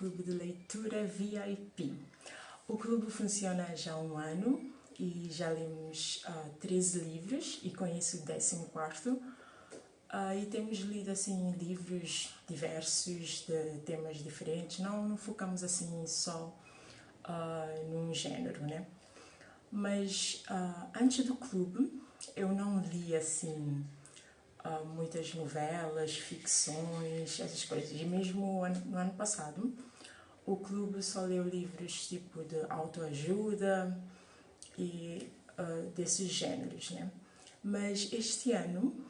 Clube de Leitura VIP. O clube funciona já há um ano e já lemos 13 livros e conheço o 14º. E temos lido assim livros diversos de temas diferentes, não focamos assim só num género, né? Mas antes do clube eu não li assim muitas novelas, ficções, essas coisas. E mesmo no ano passado o clube só leu livros tipo de autoajuda e desses géneros, né? Mas este ano,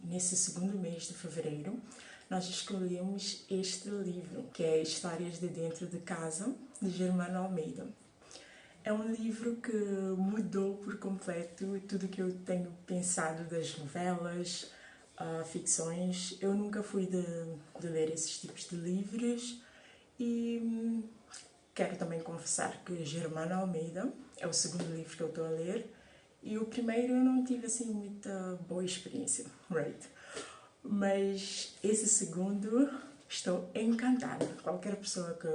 nesse segundo mês de fevereiro, nós escolhemos este livro, que é Histórias de Dentro de Casa, de Germano Almeida. É um livro que mudou por completo tudo o que eu tenho pensado das novelas, ficções. Eu nunca fui de ler esses tipos de livros e quero também confessar que Germano Almeida é o segundo livro que eu estou a ler e o primeiro eu não tive assim muita boa experiência, right? Mas esse segundo estou encantada. Qualquer pessoa que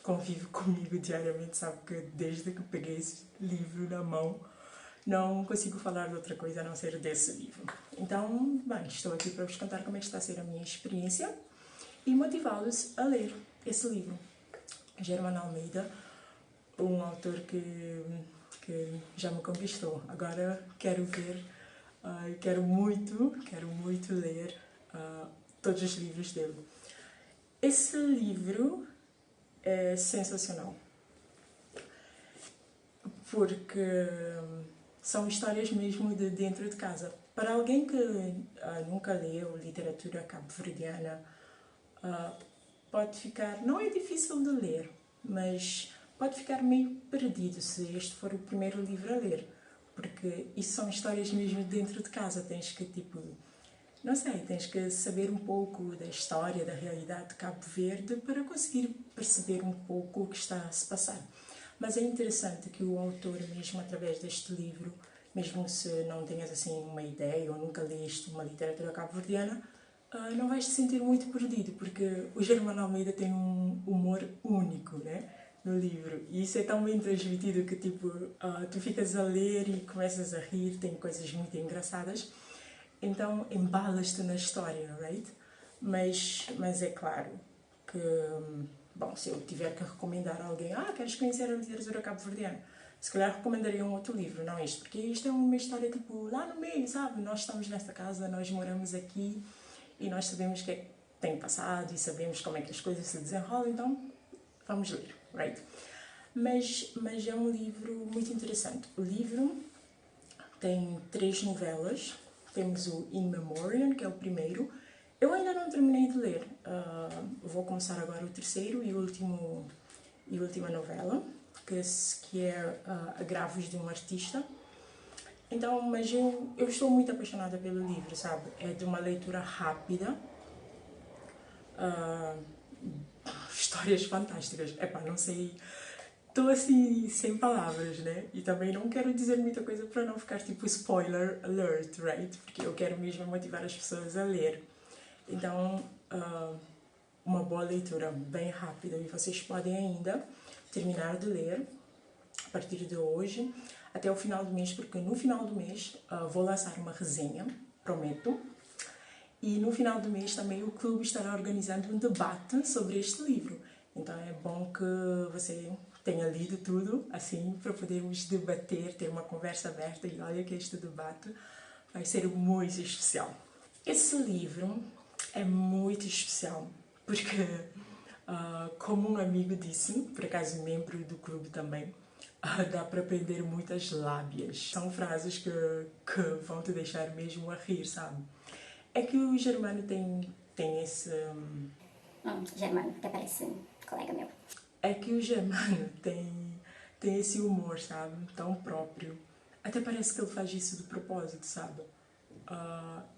convive comigo diariamente sabe que desde que peguei esse livro na mão não consigo falar de outra coisa a não ser desse livro. Então, bem, estou aqui para vos contar como é que está a ser a minha experiência e motivá-los a ler esse livro. Germano Almeida, um autor que já me conquistou. Agora quero ver, quero muito ler todos os livros dele. Esse livro é sensacional, porque são histórias mesmo de dentro de casa. Para alguém que nunca leu literatura cabo-verdiana, pode ficar, não é difícil de ler, mas pode ficar meio perdido se este for o primeiro livro a ler, porque isso são histórias mesmo dentro de casa. Tens que, não sei, tens que saber um pouco da história, da realidade de Cabo Verde para conseguir perceber um pouco o que está a se passar. Mas é interessante que o autor, mesmo através deste livro, mesmo se não tenhas assim uma ideia ou nunca leste uma literatura cabo-verdiana, não vais te sentir muito perdido, porque o Germano Almeida tem um humor único, né, no livro. E isso é tão bem transmitido que tu ficas a ler e começas a rir, tem coisas muito engraçadas. Então embalas-te na história, right? Mas é claro que, bom, se eu tiver que recomendar a alguém, queres conhecer a literatura cabo-verdiana? Se calhar recomendaria um outro livro, não este, porque isto é uma história lá no meio, sabe? Nós estamos nesta casa, nós moramos aqui e nós sabemos o que é que tem passado e sabemos como é que as coisas se desenrolam, então vamos ler, right? Mas é um livro muito interessante. O livro tem 3 novelas. Temos o In Memoriam, que é o primeiro. Eu ainda não terminei de ler. Vou começar agora o terceiro e última novela, que é Agravos de um Artista. Então, mas eu estou muito apaixonada pelo livro, sabe? É de uma leitura rápida. Histórias fantásticas. Não sei... Estou assim, sem palavras, né? E também não quero dizer muita coisa para não ficar tipo spoiler alert, right? Porque eu quero mesmo motivar as pessoas a ler. Então, uma boa leitura bem rápida e vocês podem ainda terminar de ler a partir de hoje até o final do mês, porque no final do mês vou lançar uma resenha, prometo. E no final do mês também o clube estará organizando um debate sobre este livro. Então é bom que você tenha lido tudo, assim, para podermos debater, ter uma conversa aberta. E olha que este debate vai ser muito especial. Esse livro é muito especial, porque, como um amigo disse, por acaso membro do clube também, dá para aprender muitas lábias. São frases que vão te deixar mesmo a rir, sabe? É que o Germano tem esse... Germano, até parece um colega meu. É que o Germano tem esse humor, sabe? Tão próprio. Até parece que ele faz isso de propósito, sabe?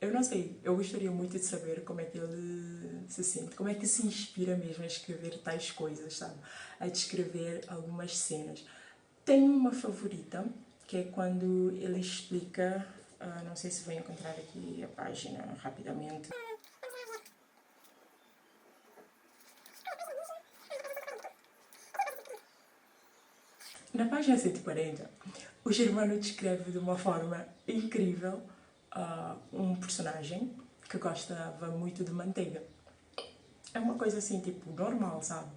Eu não sei, eu gostaria muito de saber como é que ele se sente, como é que se inspira mesmo a escrever tais coisas, sabe? A descrever algumas cenas. Tenho uma favorita, que é quando ele explica, não sei se vou encontrar aqui a página rapidamente. Na página 140, o Germano descreve de uma forma incrível um personagem que gostava muito de manteiga. É uma coisa assim, tipo, normal, sabe?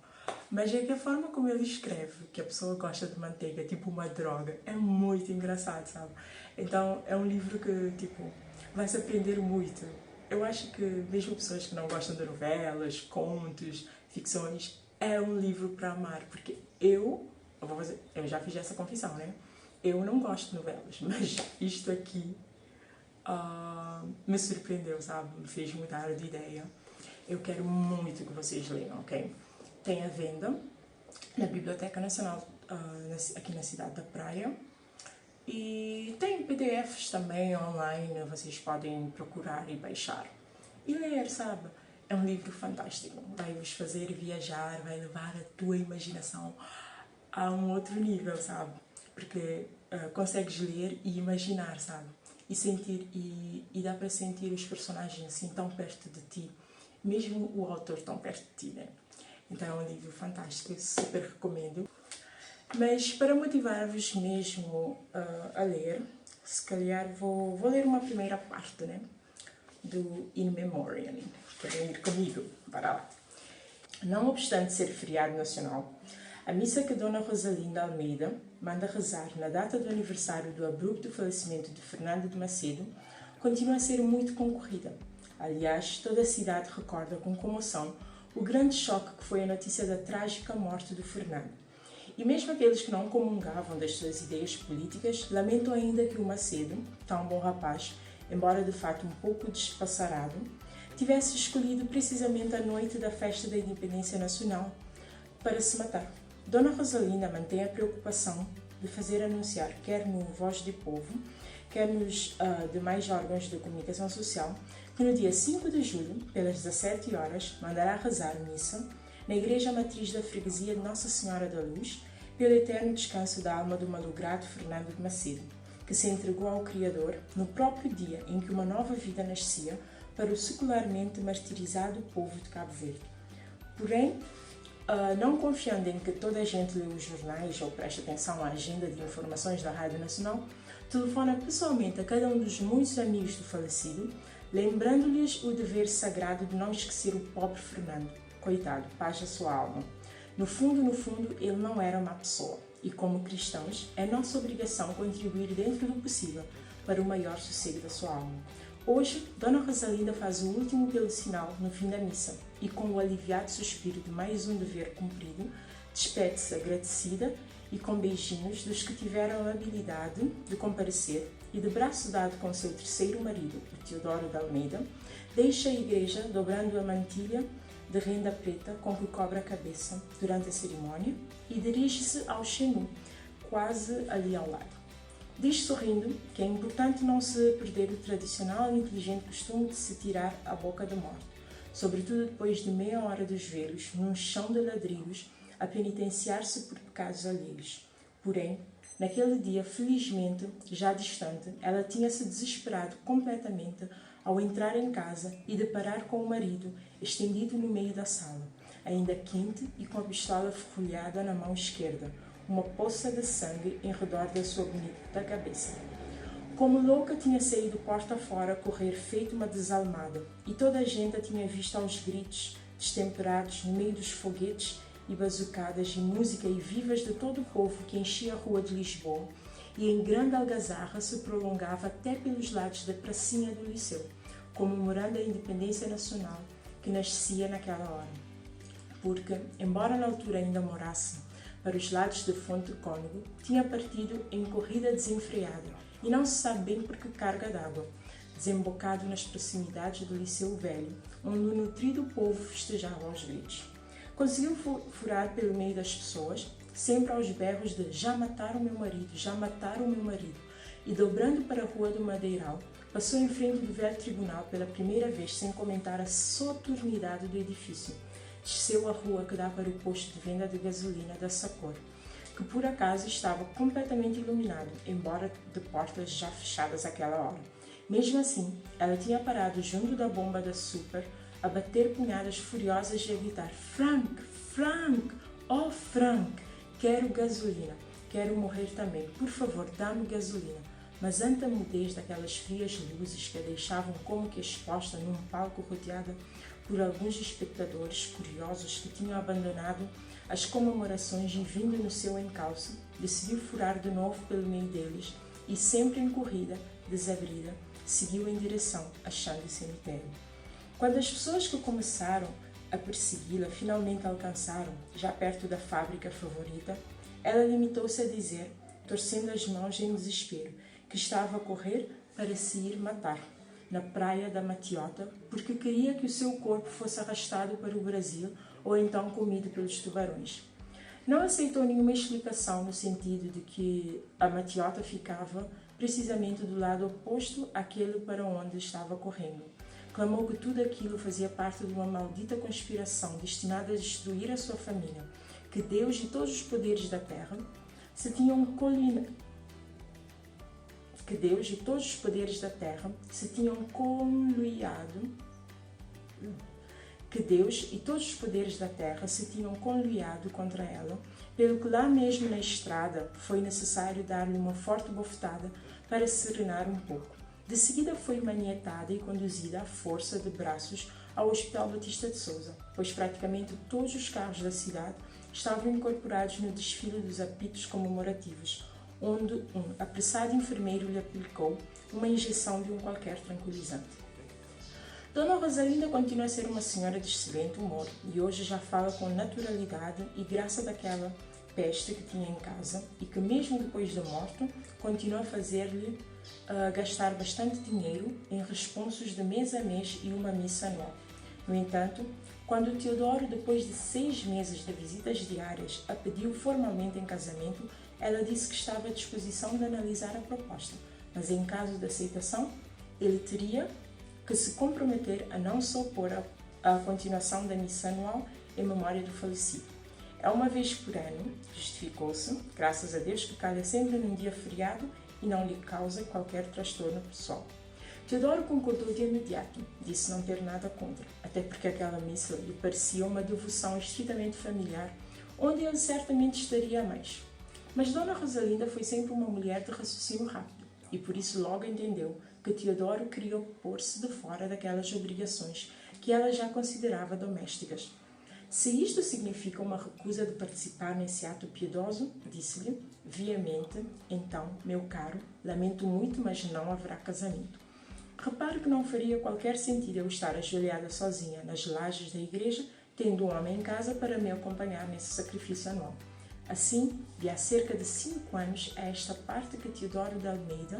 Mas é que a forma como ele escreve que a pessoa gosta de manteiga, tipo uma droga, é muito engraçado, sabe? Então, é um livro que, tipo, vai-se aprender muito. Eu acho que mesmo pessoas que não gostam de novelas, contos, ficções, é um livro para amar, porque eu já fiz essa confissão, né? Eu não gosto de novelas, mas isto aqui me surpreendeu, sabe? Me fez mudar de ideia. Eu quero muito que vocês leiam, ok? Tem à venda na Biblioteca Nacional aqui na cidade da Praia. E tem PDFs também online, vocês podem procurar e baixar. E ler, sabe? É um livro fantástico. Vai vos fazer viajar, vai levar a tua imaginação a um outro nível, sabe? Porque consegues ler e imaginar, sabe? E sentir, e dá para sentir os personagens assim tão perto de ti, mesmo o autor tão perto de ti, né? Então é um livro fantástico, eu super recomendo. Mas para motivar-vos mesmo a ler, se calhar vou ler uma primeira parte, né? Do In Memoriam. Querem ir comigo? Para lá. Não obstante ser feriado nacional, a missa que Dona Rosalinda Almeida manda rezar na data do aniversário do abrupto falecimento de Fernando de Macedo continua a ser muito concorrida. Aliás, toda a cidade recorda com comoção o grande choque que foi a notícia da trágica morte do Fernando. E mesmo aqueles que não comungavam das suas ideias políticas lamentam ainda que o Macedo, tão bom rapaz, embora de fato um pouco despassarado, tivesse escolhido precisamente a noite da festa da Independência Nacional para se matar. Dona Rosalinda mantém a preocupação de fazer anunciar, quer no Voz do Povo, quer nos demais órgãos de comunicação social, que no dia 5 de julho, pelas 17 horas, mandará rezar missa na Igreja Matriz da Freguesia de Nossa Senhora da Luz, pelo eterno descanso da alma do malogrado Fernando de Macedo, que se entregou ao Criador no próprio dia em que uma nova vida nascia para o secularmente martirizado povo de Cabo Verde. Porém, não confiando em que toda a gente lê os jornais ou preste atenção à agenda de informações da Rádio Nacional, telefona pessoalmente a cada um dos muitos amigos do falecido, lembrando-lhes o dever sagrado de não esquecer o pobre Fernando. Coitado, paz a sua alma. No fundo, ele não era má pessoa. E como cristãos, é nossa obrigação contribuir dentro do possível para o maior sossego da sua alma. Hoje, Dona Rosalinda faz o último pelo sinal no fim da missa e, com o aliviado suspiro de mais um dever cumprido, despede-se agradecida e com beijinhos dos que tiveram a habilidade de comparecer e, de braço dado com seu terceiro marido, o Teodoro de Almeida, deixa a igreja dobrando a mantilha de renda preta com que cobre a cabeça durante a cerimónia e dirige-se ao Xenu, quase ali ao lado. Diz sorrindo que é importante não se perder o tradicional e inteligente costume de se tirar a boca da morte, sobretudo depois de meia hora de joelhos num chão de ladrilhos a penitenciar-se por pecados alheios. Porém, naquele dia, felizmente, já distante, ela tinha-se desesperado completamente ao entrar em casa e deparar com o marido estendido no meio da sala, ainda quente e com a pistola ferrolhada na mão esquerda, uma poça de sangue em redor da sua bonita cabeça. Como louca, tinha saído porta fora a correr feito uma desalmada, e toda a gente a tinha visto aos gritos, destemperados no meio dos foguetes e bazucadas e música e vivas de todo o povo que enchia a rua de Lisboa e em grande algazarra se prolongava até pelos lados da pracinha do Liceu, comemorando a independência nacional que nascia naquela hora. Porque, embora na altura ainda morasse para os lados de Fonte Cônego, tinha partido em corrida desenfreada e não se sabe bem por que carga d'água, desembocado nas proximidades do Liceu Velho, onde o nutrido povo festejava aos gritos. Conseguiu furar pelo meio das pessoas, sempre aos berros de "já mataram meu marido, já mataram meu marido", e dobrando para a Rua do Madeiral, passou em frente do velho tribunal pela primeira vez sem comentar a soturnidade do edifício. Desceu a rua que dá para o posto de venda de gasolina da Sacor, que por acaso estava completamente iluminado, embora de portas já fechadas àquela hora. Mesmo assim, ela tinha parado junto da bomba da Super, a bater punhadas furiosas e a gritar: "Frank, Frank, oh Frank, quero gasolina", quero morrer também. Por favor, dá-me gasolina. Mas ante a mudez daquelas frias luzes que a deixavam como que exposta num palco rodeada por alguns espectadores curiosos que tinham abandonado as comemorações e vindo no seu encalço, decidiu furar de novo pelo meio deles e, sempre em corrida, desabrida, seguiu em direção a chão do cemitério. Quando as pessoas que começaram a persegui-la finalmente alcançaram, já perto da fábrica favorita, ela limitou-se a dizer, torcendo as mãos em desespero, que estava a correr para se ir matar, na praia da Matiota, porque queria que o seu corpo fosse arrastado para o Brasil ou então comido pelos tubarões. Não aceitou nenhuma explicação no sentido de que a Matiota ficava precisamente do lado oposto àquele para onde estava correndo. Clamou que tudo aquilo fazia parte de uma maldita conspiração destinada a destruir a sua família, que Deus e todos os poderes da terra se tinham conluiado contra ela, pelo que lá mesmo na estrada foi necessário dar-lhe uma forte bofetada para se serenar um pouco. De seguida foi manietada e conduzida à força de braços ao Hospital Batista de Souza, pois praticamente todos os carros da cidade estavam incorporados no desfile dos apitos comemorativos, onde um apressado enfermeiro lhe aplicou uma injeção de um qualquer tranquilizante. Dona Rosalinda continua a ser uma senhora de excelente humor e hoje já fala com naturalidade e graça daquela peste que tinha em casa e que mesmo depois de morto continua a fazer-lhe gastar bastante dinheiro em responsos de mês a mês e uma missa anual. No entanto, quando Teodoro, depois de 6 meses de visitas diárias, a pediu formalmente em casamento, ela disse que estava à disposição de analisar a proposta, mas em caso de aceitação, ele teria que se comprometer a não se opor à continuação da missa anual em memória do falecido. É uma vez por ano, justificou-se, graças a Deus que calha sempre num dia feriado e não lhe causa qualquer transtorno pessoal. Teodoro concordou de imediato, disse não ter nada contra, até porque aquela missa lhe parecia uma devoção estritamente familiar, onde ele certamente estaria a mais. Mas Dona Rosalinda foi sempre uma mulher de raciocínio rápido, e por isso logo entendeu que Teodoro queria pôr-se de fora daquelas obrigações que ela já considerava domésticas. Se isto significa uma recusa de participar nesse ato piedoso, disse-lhe veemente, então, meu caro, lamento muito, mas não haverá casamento. Repare que não faria qualquer sentido eu estar ajoelhada sozinha nas lajes da igreja, tendo um homem em casa para me acompanhar nesse sacrifício anual. Assim, de há cerca de 5 anos a esta parte que Teodoro de Almeida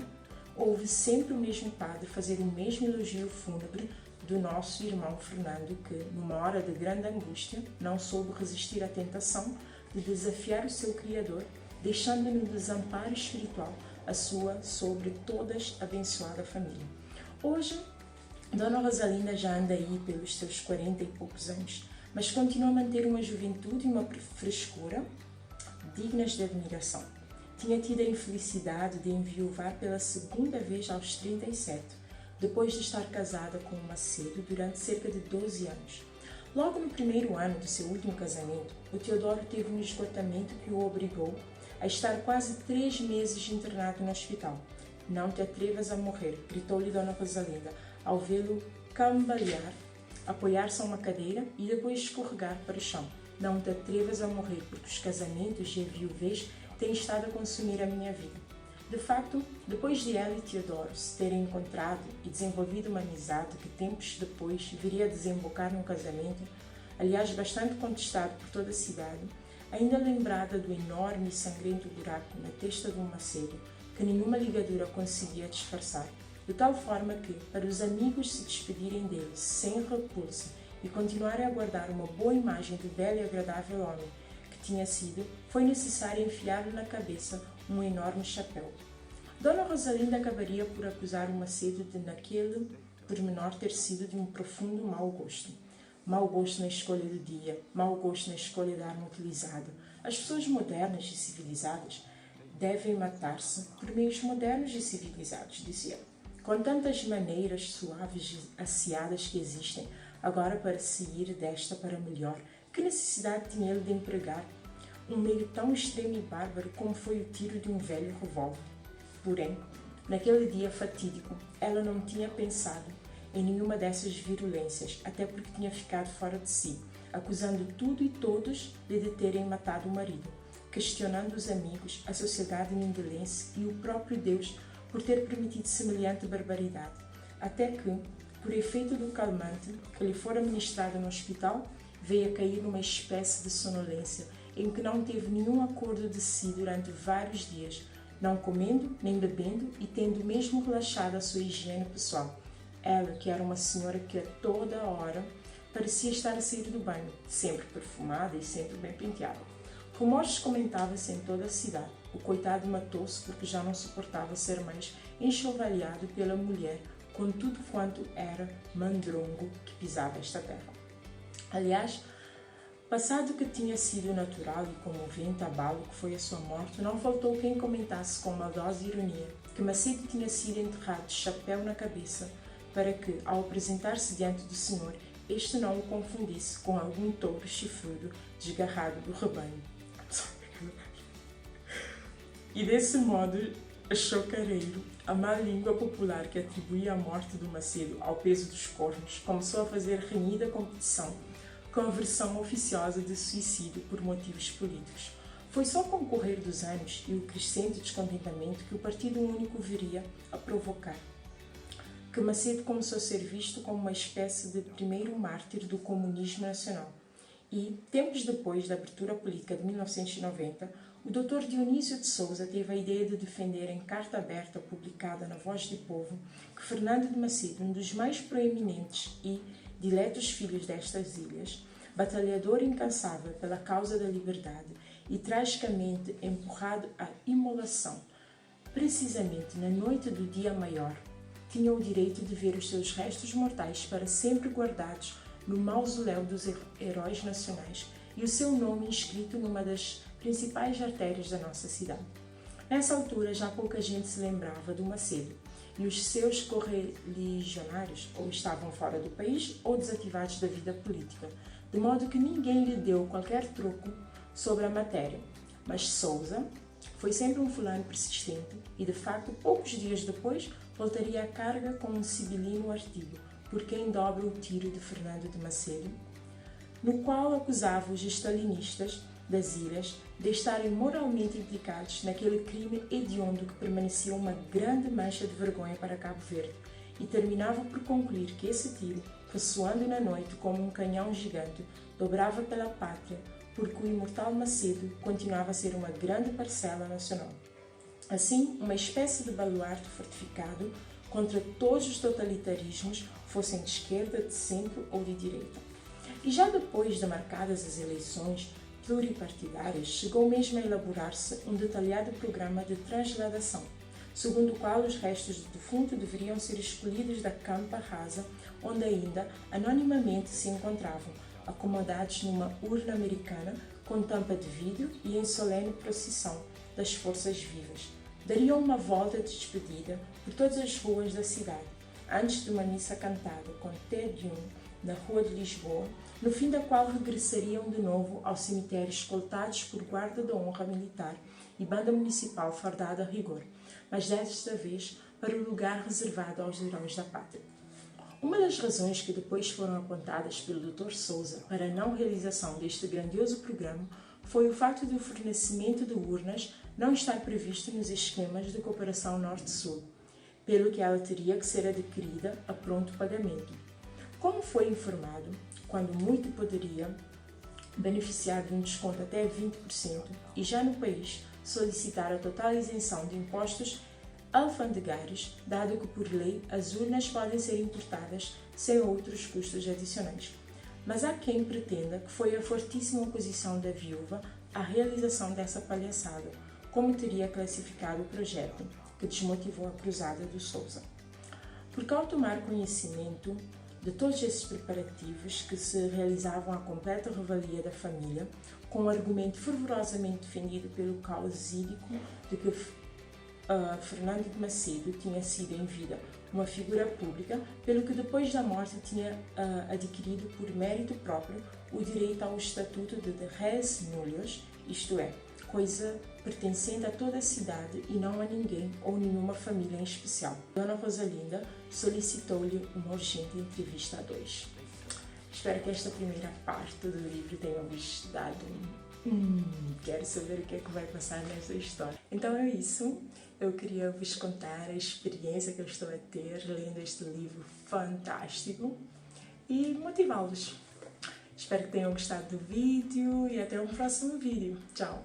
ouve sempre o mesmo padre fazer o mesmo elogio fúnebre do nosso irmão Fernando que, numa hora de grande angústia, não soube resistir à tentação de desafiar o seu Criador, deixando no desamparo espiritual a sua sobre todas abençoada família. Hoje, Dona Rosalinda já anda aí pelos seus 40 e poucos anos, mas continua a manter uma juventude e uma frescura dignas de admiração. Tinha tido a infelicidade de enviuvar pela segunda vez aos 37, depois de estar casada com um Macedo durante cerca de 12 anos. Logo no primeiro ano do seu último casamento, o Teodoro teve um esgotamento que o obrigou a estar quase 3 meses internado no hospital. Não te atrevas a morrer, gritou-lhe Dona Rosalinda, ao vê-lo cambalear, apoiar-se a uma cadeira e depois escorregar para o chão. Não te atrevas a morrer, porque os casamentos e a viuvez têm estado a consumir a minha vida. De facto, depois de ela e Teodoro se terem encontrado e desenvolvido uma amizade que tempos depois viria a desembocar num casamento, aliás bastante contestado por toda a cidade, ainda lembrada do enorme e sangrento buraco na testa de um Macedo que nenhuma ligadura conseguia disfarçar, de tal forma que, para os amigos se despedirem dele sem repulsa e continuarem a guardar uma boa imagem do belo e agradável homem que tinha sido, foi necessário enfiar-lhe na cabeça um enorme chapéu. Dona Rosalinda acabaria por acusar o Macedo de, naquele pormenor, ter sido de um profundo mau gosto. Mau gosto na escolha do dia, mau gosto na escolha da arma utilizada. As pessoas modernas e civilizadas devem matar-se por meios modernos e civilizados, disse ele. Com tantas maneiras suaves e asseadas que existem, agora para se ir desta para melhor, que necessidade tinha ele de empregar um meio tão extremo e bárbaro como foi o tiro de um velho revólver. Porém, naquele dia fatídico, ela não tinha pensado em nenhuma dessas virulências, até porque tinha ficado fora de si, acusando tudo e todos de terem matado o marido, questionando os amigos, a sociedade mindelense e o próprio Deus por ter permitido semelhante barbaridade, até que, por efeito do calmante que lhe fora ministrado no hospital, veio a cair numa espécie de sonolência em que não teve nenhum acordo de si durante vários dias, não comendo nem bebendo e tendo mesmo relaxado a sua higiene pessoal. Ela, que era uma senhora que a toda hora parecia estar a sair do banho, sempre perfumada e sempre bem penteada. Rumores comentavam-se em toda a cidade. O coitado matou-se porque já não suportava ser mais enxovalhado pela mulher com tudo quanto era mandrongo que pisava esta terra. Aliás, passado que tinha sido natural e comovente abalo que foi a sua morte, não faltou quem comentasse com maldosa ironia que Macedo tinha sido enterrado de chapéu na cabeça para que, ao apresentar-se diante do Senhor, este não o confundisse com algum touro chifrudo desgarrado do rebanho. E desse modo, chocareiro, a má língua popular que atribuía a morte do Macedo ao peso dos cornos começou a fazer renhida competição com a versão oficiosa de suicídio por motivos políticos. Foi só com o correr dos anos e o crescente descontentamento que o Partido Único viria a provocar que Macedo começou a ser visto como uma espécie de primeiro mártir do comunismo nacional. E, tempos depois da abertura política de 1990, o Dr. Dionísio de Souza teve a ideia de defender em carta aberta publicada na Voz do Povo que Fernando de Macedo, um dos mais proeminentes e diletos filhos destas ilhas, batalhador incansável pela causa da liberdade e tragicamente empurrado à imolação, precisamente na noite do dia maior, tinha o direito de ver os seus restos mortais para sempre guardados no mausoléu dos heróis nacionais e o seu nome inscrito numa das principais artérias da nossa cidade. Nessa altura já pouca gente se lembrava do Macedo e os seus correligionários ou estavam fora do país ou desativados da vida política, de modo que ninguém lhe deu qualquer troco sobre a matéria. Mas Souza foi sempre um fulano persistente e, de facto, poucos dias depois, voltaria à carga com um sibilino artigo, por quem dobra o tiro de Fernando de Macedo, no qual acusava os stalinistas das ilhas de estarem moralmente implicados naquele crime hediondo que permanecia uma grande mancha de vergonha para Cabo Verde, e terminava por concluir que esse tiro, ressoando na noite como um canhão gigante, dobrava pela pátria, porque o imortal Macedo continuava a ser uma grande parcela nacional. Assim, uma espécie de baluarte fortificado contra todos os totalitarismos, fossem de esquerda, de centro ou de direita. E já depois de marcadas as eleições pluripartidárias, chegou mesmo a elaborar-se um detalhado programa de transladação, segundo o qual os restos do defunto deveriam ser escolhidos da campa rasa, onde ainda anonimamente se encontravam, acomodados numa urna americana com tampa de vidro e em solene procissão das forças vivas. Dariam uma volta de despedida por todas as ruas da cidade, antes de uma missa cantada com Te Deum na Rua de Lisboa, no fim da qual regressariam de novo ao cemitério escoltados por guarda da honra militar e banda municipal fardada a rigor, mas desta vez para o lugar reservado aos heróis da pátria. Uma das razões que depois foram apontadas pelo Dr. Souza para a não realização deste grandioso programa foi o fato de o fornecimento de urnas não estar previsto nos esquemas de cooperação Norte-Sul, pelo que ela teria que ser adquirida a pronto pagamento. Como foi informado, quando muito poderia beneficiar de um desconto até 20% e já no país solicitar a total isenção de impostos alfandegários, dado que por lei as urnas podem ser importadas sem outros custos adicionais. Mas há quem pretenda que foi a fortíssima oposição da viúva à realização dessa palhaçada, como teria classificado o projeto, que desmotivou a cruzada do Souza. Porque ao tomar conhecimento de todos esses preparativos que se realizavam à completa revalia da família, com o argumento fervorosamente defendido pelo causídico de que Fernando de Macedo tinha sido em vida uma figura pública, pelo que depois da morte tinha adquirido por mérito próprio o direito ao estatuto de res nullius isto é, coisa pertencente a toda a cidade e não a ninguém ou nenhuma família em especial. Dona Rosalinda solicitou-lhe uma urgente entrevista a dois. Espero que esta primeira parte do livro tenha-vos dado quero saber o que é que vai passar nessa história. Então é isso, eu queria vos contar a experiência que eu estou a ter lendo este livro fantástico e motivá-los. Espero que tenham gostado do vídeo e até o próximo vídeo. Tchau!